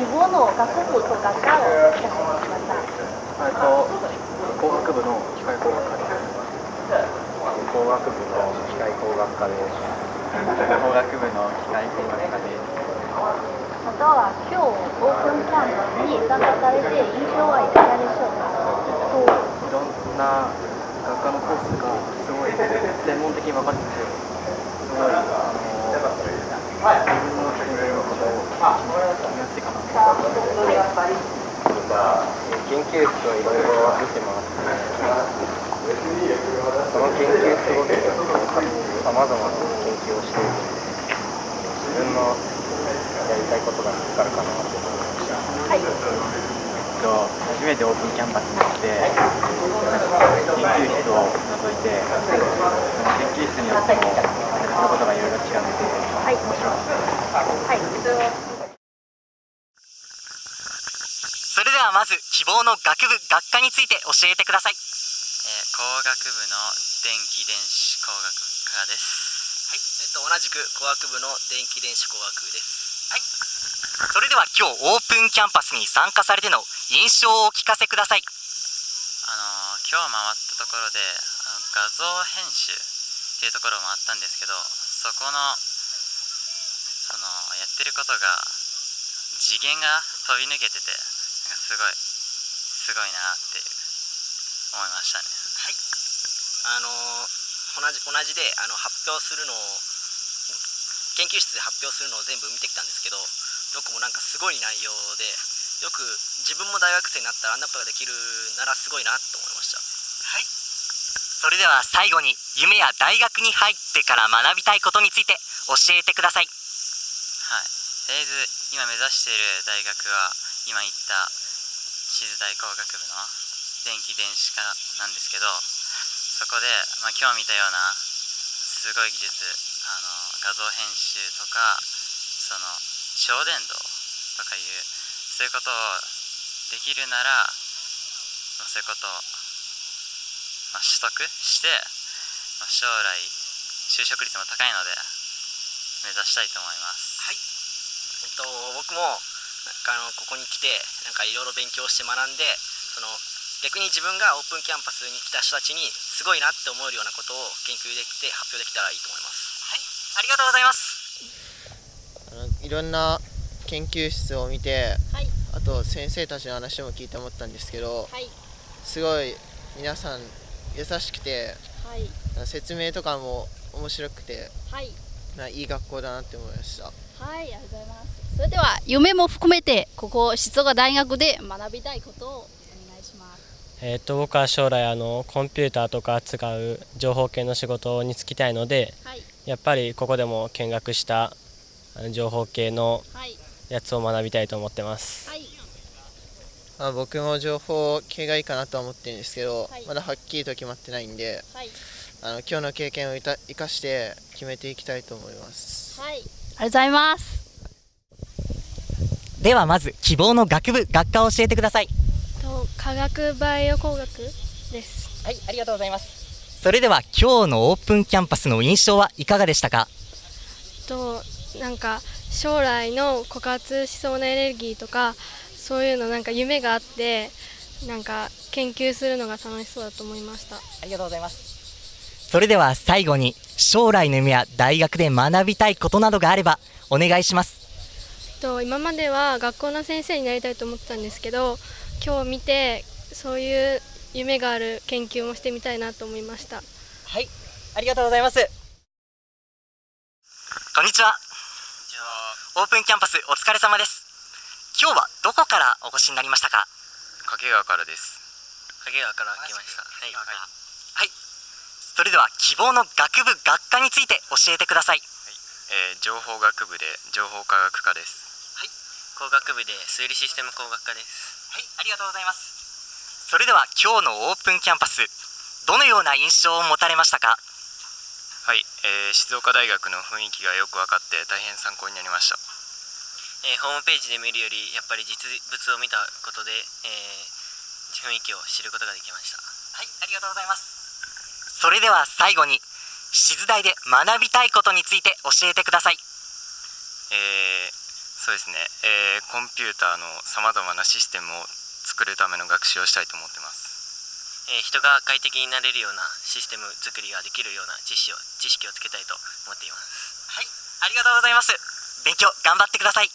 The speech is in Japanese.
希望の学部と学科を聞かせてください。工学部の機械工学科です。工学部の機械工学科です。工学部の機械工学科です。または今日オープンキャンパスに参加されて印象はいかがでしょうか。いろんな学科のコースがすごい専門的に分かってて、すごい自分の専門のことを決めやすいかなと思います。研究室をいろいろ見てもらって、その研究室ごとにさまざまな研究をしているので、自分のやりたいことが見つかるかなと思いました。はい。初めてオープンキャンパスに来て、研究室を覗いて、研究室によってもやることがいろいろ違うので、はい。面白かったです。はい。それではまず希望の学部学科について教えてください。工学部の電気電子工学科です。はい、同じく工学部の電気電子工学部です。はい。それでは今日オープンキャンパスに参加されての印象をお聞かせください。今日回ったところで画像編集っていうところもあったんですけど、そこのやってることが次元が飛び抜けてて、なんかすごいなって思いましたね。はい。同じで発表するのを研究室で発表するのを全部見てきたんですけど、どこもなんかすごい内容で、よく自分も大学生になったらあんなことができるならすごいなと思いました。はい。それでは最後に夢や大学に入ってから学びたいことについて教えてください。はい。とりあえず今目指している大学は今言った静大工学部の電気電子科なんですけど、そこで、今日見たようなすごい技術、画像編集とか超電導とかそういうことをできるなら、そういうことを、取得して、将来就職率も高いので目指したいと思います。はい。僕もここに来ていろいろ勉強して学んで、逆に自分がオープンキャンパスに来た人たちにすごいなって思えるようなことを研究できて発表できたらいいと思います。はい、ありがとうございます。いろんな研究室を見て、はい。あと先生たちの話も聞いて思ったんですけど、はい。すごい皆さん優しくて、はい。説明とかも面白くて、はい。いい学校だなって思いました。はい、ありがとうございます。それでは夢も含めてここ静岡大学で学びたいことをお願いします。僕は将来コンピューターとか扱う情報系の仕事に就きたいので、はい。やっぱりここでも見学した情報系のやつを学びたいと思ってます。はい。僕も情報系がいいかなとは思ってるんですけど、はい、まだはっきりと決まってないんで、はい、今日の経験を生かして決めていきたいと思います。はい、ありがとうございます。ではまず希望の学部学科を教えてください。化学バイオ工学です。はい、ありがとうございます。それでは今日のオープンキャンパスの印象はいかがでしたか？なんか将来の枯渇しそうなエネルギーとかそういうの夢があって研究するのが楽しそうだと思いました。ありがとうございます。それでは最後に将来の夢や大学で学びたいことなどがあればお願いします。今までは学校の先生になりたいと思ってたんですけど、今日見てそういう夢がある研究もしてみたいなと思いました。はい、ありがとうございます。こんにちは。オープンキャンパスお疲れ様です。今日はどこからお越しになりましたか？掛川からです。掛川から来ました。はい。はい。それでは希望の学部学科について教えてください。情報学部で情報科学科です。はい。工学部で数理システム工学科です。はい、ありがとうございます。それでは今日のオープンキャンパス、どのような印象を持たれましたか？はい、静岡大学の雰囲気がよく分かって大変参考になりました。ホームページで見るよりやっぱり実物を見たことで、雰囲気を知ることができました。はい、ありがとうございます。それでは最後に静大で学びたいことについて教えてください。そうですね、コンピューターのさまざまなシステムを作るための学習をしたいと思ってます。人が快適になれるようなシステム作りができるような知識をつけたいと思っています。はい、ありがとうございます。勉強頑張ってください。